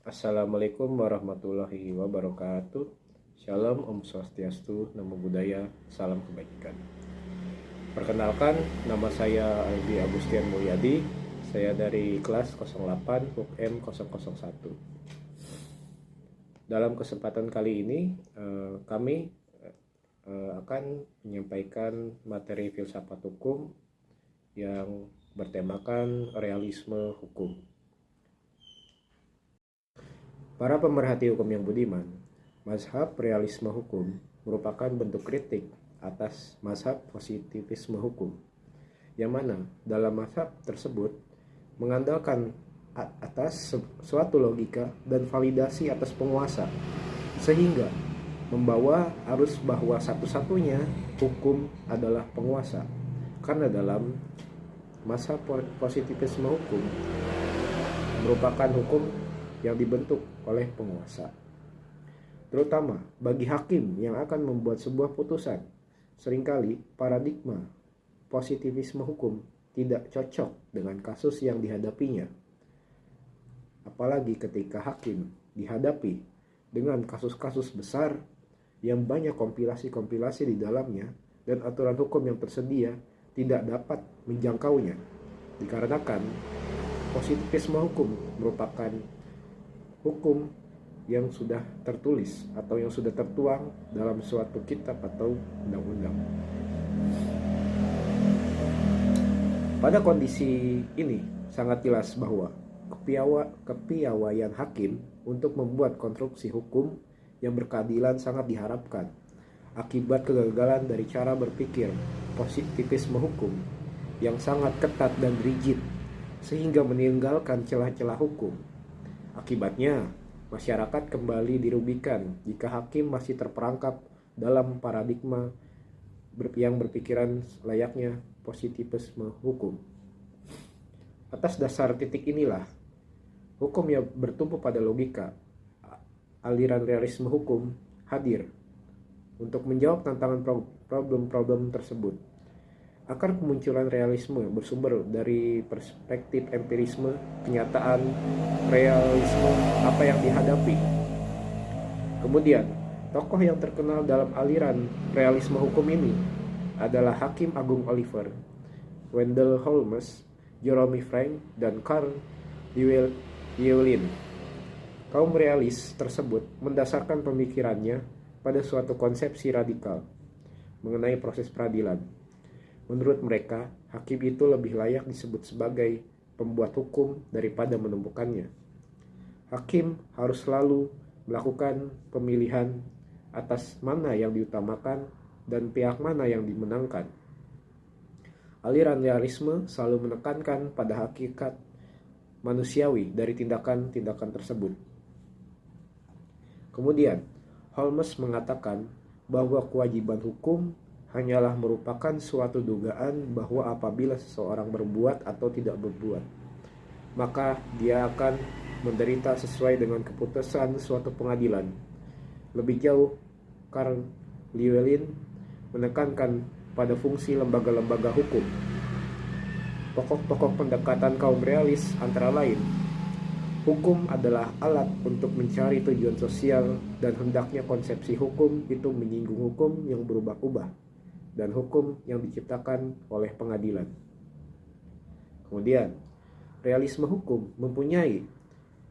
Assalamualaikum warahmatullahi wabarakatuh. Shalom, Om Swastiastu, Namo Buddhaya, salam kebajikan. Perkenalkan, nama saya Aldi Agustian Mulyadi. Saya dari kelas 08 HUKM 001. Dalam kesempatan kali ini, kami akan menyampaikan materi filsafat hukum yang bertemakan realisme hukum. Para pemerhati hukum yang budiman, mazhab realisme hukum merupakan bentuk kritik atas mazhab positivisme hukum, yang mana dalam mazhab tersebut mengandalkan atas suatu logika dan validasi atas penguasa, sehingga membawa arus bahwa satu-satunya hukum adalah penguasa. Karena dalam mazhab positivisme hukum merupakan hukum yang dibentuk oleh penguasa. Terutama bagi hakim yang akan membuat sebuah putusan, seringkali paradigma positivisme hukum tidak cocok dengan kasus yang dihadapinya. Apalagi ketika hakim dihadapi dengan kasus-kasus besar yang banyak kompilasi-kompilasi di dalamnya dan aturan hukum yang tersedia tidak dapat menjangkaunya. Dikarenakan positivisme hukum merupakan hukum yang sudah tertulis atau yang sudah tertuang dalam suatu kitab atau undang-undang. Pada kondisi ini sangat jelas bahwa kepiawaian hakim untuk membuat konstruksi hukum yang berkeadilan sangat diharapkan akibat kegagalan dari cara berpikir positivisme hukum yang sangat ketat dan rigid sehingga meninggalkan celah-celah hukum. Akibatnya, masyarakat kembali dirugikan jika hakim masih terperangkap dalam paradigma yang berpikiran layaknya positivisme hukum. Atas dasar titik inilah, hukum yang bertumpu pada logika, aliran realisme hukum hadir untuk menjawab tantangan problem-problem tersebut. Akar kemunculan realisme bersumber dari perspektif empirisme, kenyataan, realisme, apa yang dihadapi. Kemudian, tokoh yang terkenal dalam aliran realisme hukum ini adalah Hakim Agung Oliver, Wendell Holmes, Jerome Frank, dan Carl Llewellyn. Kaum realis tersebut mendasarkan pemikirannya pada suatu konsepsi radikal mengenai proses peradilan. Menurut mereka, hakim itu lebih layak disebut sebagai pembuat hukum daripada menumbuhkannya. Hakim harus selalu melakukan pemilihan atas mana yang diutamakan dan pihak mana yang dimenangkan. Aliran realisme selalu menekankan pada hakikat manusiawi dari tindakan-tindakan tersebut. Kemudian, Holmes mengatakan bahwa kewajiban hukum hanyalah merupakan suatu dugaan bahwa apabila seseorang berbuat atau tidak berbuat, maka dia akan menderita sesuai dengan keputusan suatu pengadilan. Lebih jauh, Carl Llewellyn menekankan pada fungsi lembaga-lembaga hukum. Pokok-pokok pendekatan kaum realis antara lain, hukum adalah alat untuk mencari tujuan sosial dan hendaknya konsepsi hukum itu menyinggung hukum yang berubah-ubah dan hukum yang diciptakan oleh pengadilan. Kemudian, realisme hukum mempunyai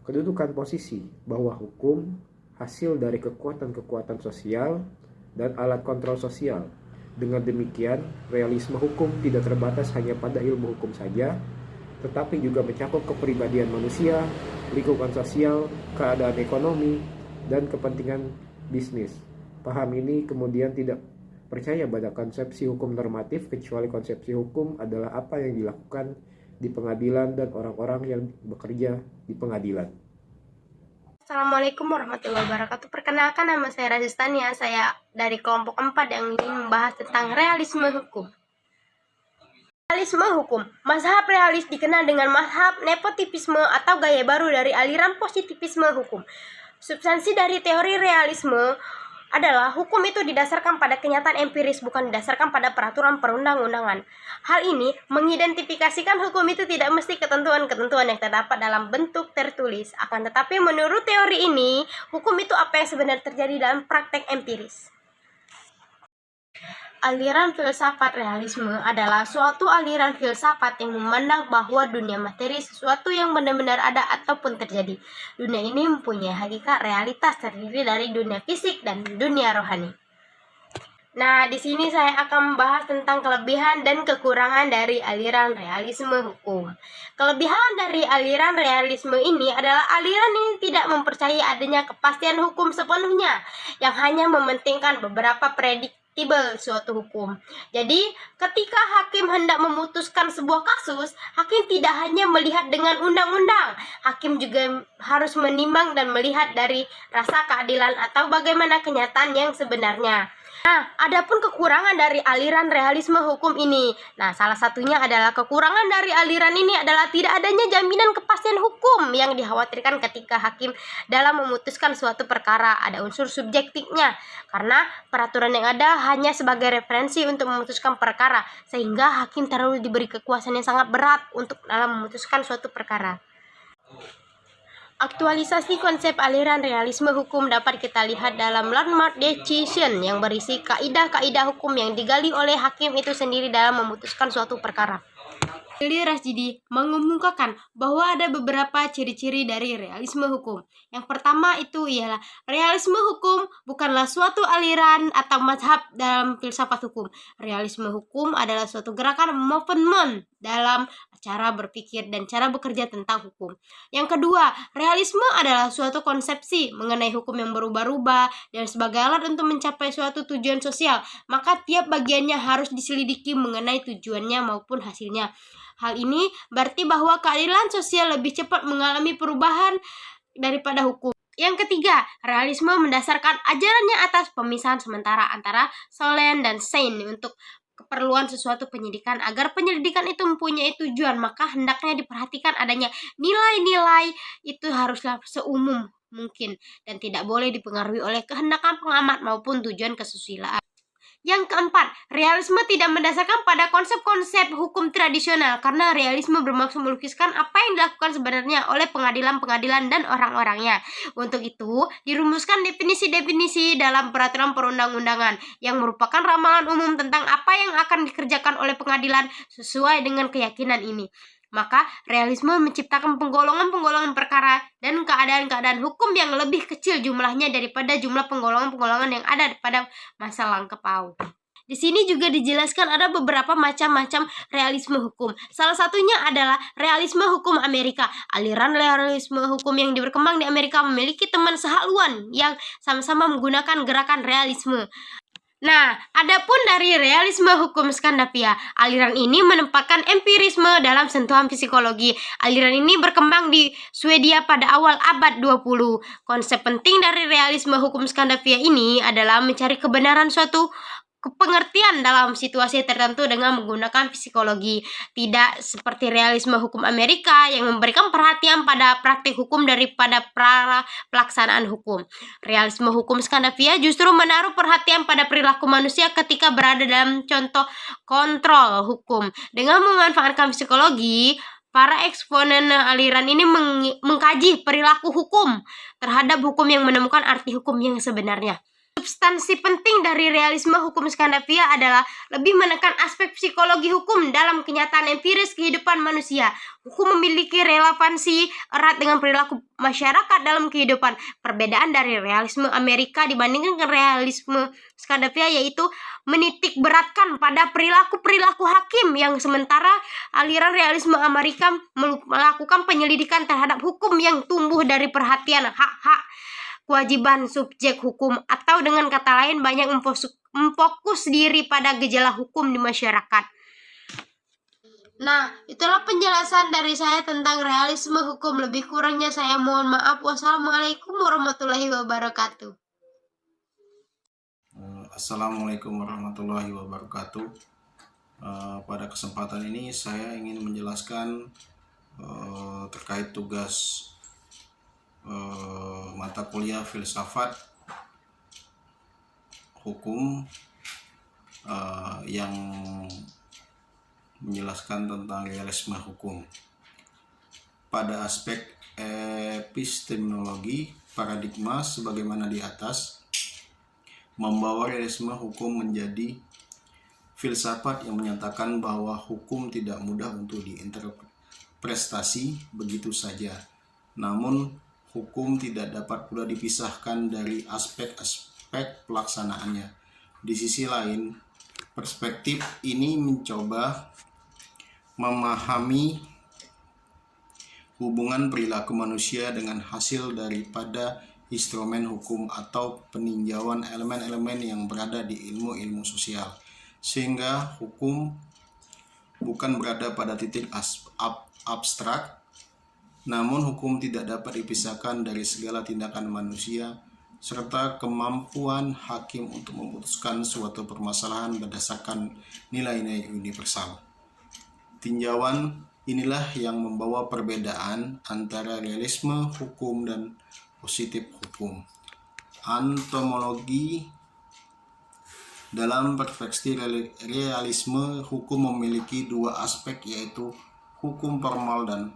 kedudukan posisi bahwa hukum hasil dari kekuatan-kekuatan sosial dan alat kontrol sosial. Dengan demikian, realisme hukum tidak terbatas hanya pada ilmu hukum saja, tetapi juga mencakup kepribadian manusia, lingkungan sosial, keadaan ekonomi, dan kepentingan bisnis. Paham ini kemudian tidak percaya pada konsepsi hukum normatif, kecuali konsepsi hukum adalah apa yang dilakukan di pengadilan dan orang-orang yang bekerja di pengadilan. Assalamualaikum warahmatullahi wabarakatuh. Perkenalkan, nama saya Razistania. Saya dari kelompok 4 yang ingin membahas tentang realisme hukum. Realisme hukum. Mazhab realis dikenal dengan mazhab nepotisme atau gaya baru dari aliran positivisme hukum. Substansi dari teori realisme adalah hukum itu didasarkan pada kenyataan empiris, bukan didasarkan pada peraturan perundang-undangan. Hal ini mengidentifikasikan hukum itu tidak mesti ketentuan-ketentuan yang terdapat dalam bentuk tertulis. Akan tetapi menurut teori ini, hukum itu apa yang sebenarnya terjadi dalam praktek empiris. Aliran filsafat realisme adalah suatu aliran filsafat yang memandang bahwa dunia materi sesuatu yang benar-benar ada ataupun terjadi. Dunia ini mempunyai hakikat realitas terdiri dari dunia fisik dan dunia rohani. Nah, di sini saya akan membahas tentang kelebihan dan kekurangan dari aliran realisme hukum. Kelebihan dari aliran realisme ini adalah aliran ini tidak mempercayai adanya kepastian hukum sepenuhnya, yang hanya mementingkan beberapa prediksi suatu hukum. Jadi, ketika hakim hendak memutuskan sebuah kasus, hakim tidak hanya melihat dengan undang-undang. Hakim juga harus menimbang dan melihat dari rasa keadilan atau bagaimana kenyataan yang sebenarnya. Nah, adapun kekurangan dari aliran realisme hukum ini. Nah, salah satunya adalah kekurangan dari aliran ini adalah tidak adanya jaminan kepastian hukum yang dikhawatirkan ketika hakim dalam memutuskan suatu perkara. Ada unsur subjektifnya, karena peraturan yang ada hanya sebagai referensi untuk memutuskan perkara, sehingga hakim terlalu diberi kekuasaan yang sangat berat untuk dalam memutuskan suatu perkara. Aktualisasi konsep aliran realisme hukum dapat kita lihat dalam landmark decision yang berisi kaidah-kaidah hukum yang digali oleh hakim itu sendiri dalam memutuskan suatu perkara. Lili Rasjidi mengemukakan bahwa ada beberapa ciri-ciri dari realisme hukum. Yang pertama itu ialah realisme hukum bukanlah suatu aliran atau mazhab dalam filsafat hukum. Realisme hukum adalah suatu gerakan movement dalam cara berpikir dan cara bekerja tentang hukum. Yang kedua, realisme adalah suatu konsepsi mengenai hukum yang berubah-ubah dan sebagai alat untuk mencapai suatu tujuan sosial, maka tiap bagiannya harus diselidiki mengenai tujuannya maupun hasilnya. Hal ini berarti bahwa keadilan sosial lebih cepat mengalami perubahan daripada hukum. Yang ketiga, realisme mendasarkan ajarannya atas pemisahan sementara antara solen dan sein untuk keperluan sesuatu penyidikan. Agar penyelidikan itu mempunyai tujuan, maka hendaknya diperhatikan adanya nilai-nilai itu haruslah seumum mungkin dan tidak boleh dipengaruhi oleh kehendakan pengamat maupun tujuan kesusilaan. Yang keempat, realisme tidak mendasarkan pada konsep-konsep hukum tradisional, karena realisme bermaksud melukiskan apa yang dilakukan sebenarnya oleh pengadilan-pengadilan dan orang-orangnya. Untuk itu, dirumuskan definisi-definisi dalam peraturan perundang-undangan yang merupakan ramalan umum tentang apa yang akan dikerjakan oleh pengadilan sesuai dengan keyakinan ini. Maka realisme menciptakan penggolongan-penggolongan perkara dan keadaan-keadaan hukum yang lebih kecil jumlahnya daripada jumlah penggolongan-penggolongan yang ada pada masa lampau. Di sini juga dijelaskan ada beberapa macam-macam realisme hukum. Salah satunya adalah realisme hukum Amerika. Aliran realisme hukum yang berkembang di Amerika memiliki teman sehaluan yang sama-sama menggunakan gerakan realisme. Nah, adapun dari realisme hukum Skandinavia, aliran ini menempatkan empirisme dalam sentuhan psikologi. Aliran ini berkembang di Swedia pada awal abad 20. Konsep penting dari realisme hukum Skandinavia ini adalah mencari kebenaran suatu pengertian dalam situasi tertentu dengan menggunakan psikologi. Tidak seperti realisme hukum Amerika yang memberikan perhatian pada praktik hukum daripada pelaksanaan hukum. Realisme hukum Skandinavia justru menaruh perhatian pada perilaku manusia ketika berada dalam contoh kontrol hukum. Dengan memanfaatkan psikologi, para eksponen aliran ini mengkaji perilaku hukum terhadap hukum yang menemukan arti hukum yang sebenarnya. Substansi penting dari realisme hukum Skandinavia adalah lebih menekan aspek psikologi hukum dalam kenyataan empiris kehidupan manusia. Hukum memiliki relevansi erat dengan perilaku masyarakat dalam kehidupan. Perbedaan dari realisme Amerika dibandingkan realisme Skandinavia yaitu menitik beratkan pada perilaku-perilaku hakim, yang sementara aliran realisme Amerika melakukan penyelidikan terhadap hukum yang tumbuh dari perhatian hak-hak kewajiban subjek hukum, atau dengan kata lain banyak memfokus diri pada gejala hukum di masyarakat. Nah, itulah penjelasan dari saya tentang realisme hukum. Lebih kurangnya saya mohon maaf. Wassalamualaikum warahmatullahi wabarakatuh. Assalamualaikum warahmatullahi wabarakatuh. Pada kesempatan ini saya ingin menjelaskan terkait tugas mata kuliah filsafat hukum yang menjelaskan tentang realisme hukum. Pada aspek epistemologi, paradigma sebagaimana di atas membawa realisme hukum menjadi filsafat yang menyatakan bahwa hukum tidak mudah untuk diinterpretasi begitu saja. Namun, hukum tidak dapat pula dipisahkan dari aspek-aspek pelaksanaannya. Di sisi lain, perspektif ini mencoba memahami hubungan perilaku manusia dengan hasil daripada instrumen hukum atau peninjauan elemen-elemen yang berada di ilmu-ilmu sosial, sehingga hukum bukan berada pada titik abstrak, namun hukum tidak dapat dipisahkan dari segala tindakan manusia serta kemampuan hakim untuk memutuskan suatu permasalahan berdasarkan nilai-nilai universal. Tinjauan inilah yang membawa perbedaan antara realisme hukum dan positif hukum. Entomologi dalam perspektif realisme hukum memiliki dua aspek, yaitu hukum formal dan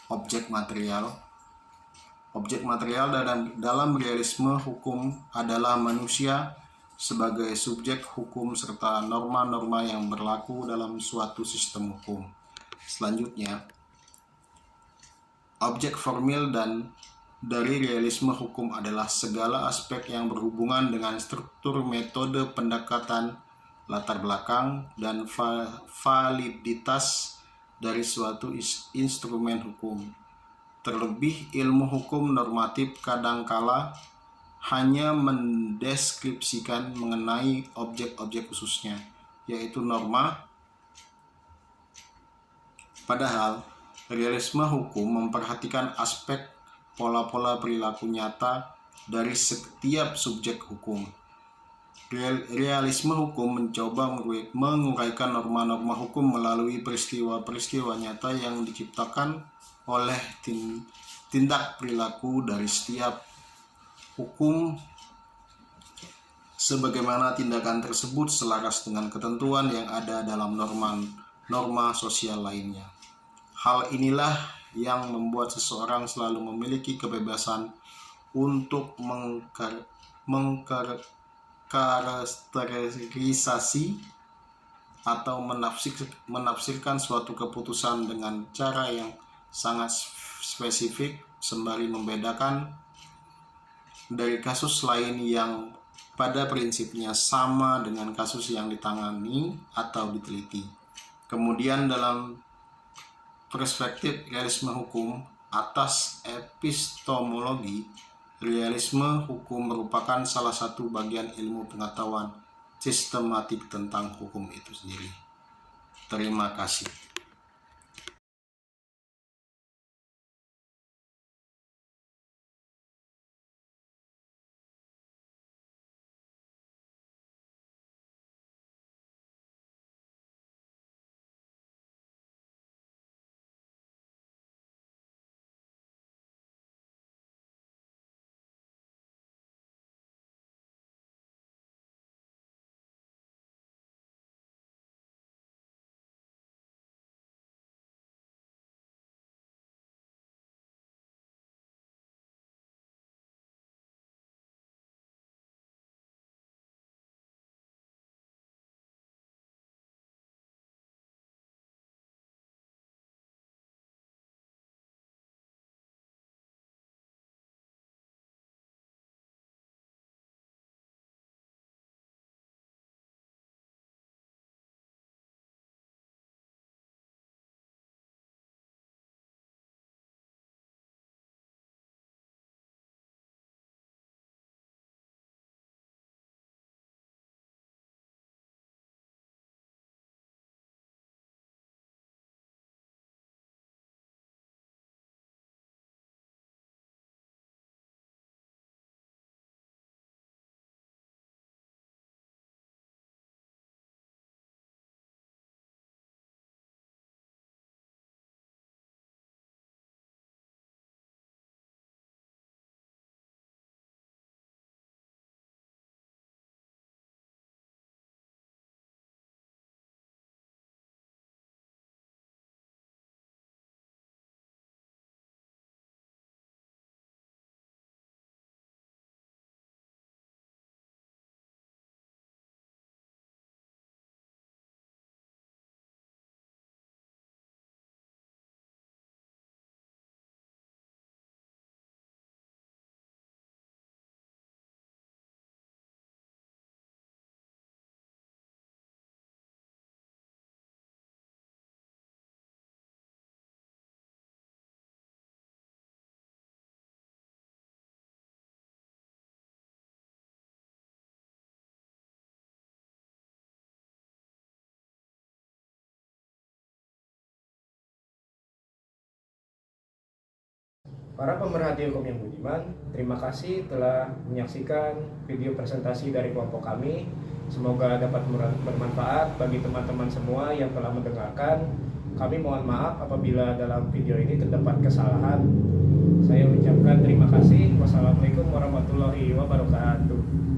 objek material. Objek material dalam realisme hukum adalah manusia sebagai subjek hukum serta norma-norma yang berlaku dalam suatu sistem hukum. Selanjutnya, objek formil dan dari realisme hukum adalah segala aspek yang berhubungan dengan struktur, metode pendekatan, latar belakang, dan validitas dari suatu instrumen hukum. Terlebih, ilmu hukum normatif kadangkala hanya mendeskripsikan mengenai objek-objek khususnya, yaitu norma. Padahal, realisme hukum memperhatikan aspek pola-pola perilaku nyata dari setiap subjek hukum. Realisme hukum mencoba menguraikan norma-norma hukum melalui peristiwa-peristiwa nyata yang diciptakan oleh tindak perilaku dari setiap hukum, sebagaimana tindakan tersebut selaras dengan ketentuan yang ada dalam norma sosial lainnya. Hal inilah yang membuat seseorang selalu memiliki kebebasan untuk mengkarakterisasi atau menafsirkan suatu keputusan dengan cara yang sangat spesifik, sembari membedakan dari kasus lain yang pada prinsipnya sama dengan kasus yang ditangani atau diteliti. Kemudian dalam perspektif realisme hukum atas epistemologi, realisme hukum merupakan salah satu bagian ilmu pengetahuan sistematik tentang hukum itu sendiri. Terima kasih. Para pemerhati hukum yang budiman, terima kasih telah menyaksikan video presentasi dari kelompok kami. Semoga dapat bermanfaat bagi teman-teman semua yang telah mendengarkan. Kami mohon maaf apabila dalam video ini terdapat kesalahan. Saya ucapkan terima kasih. Wassalamualaikum warahmatullahi wabarakatuh.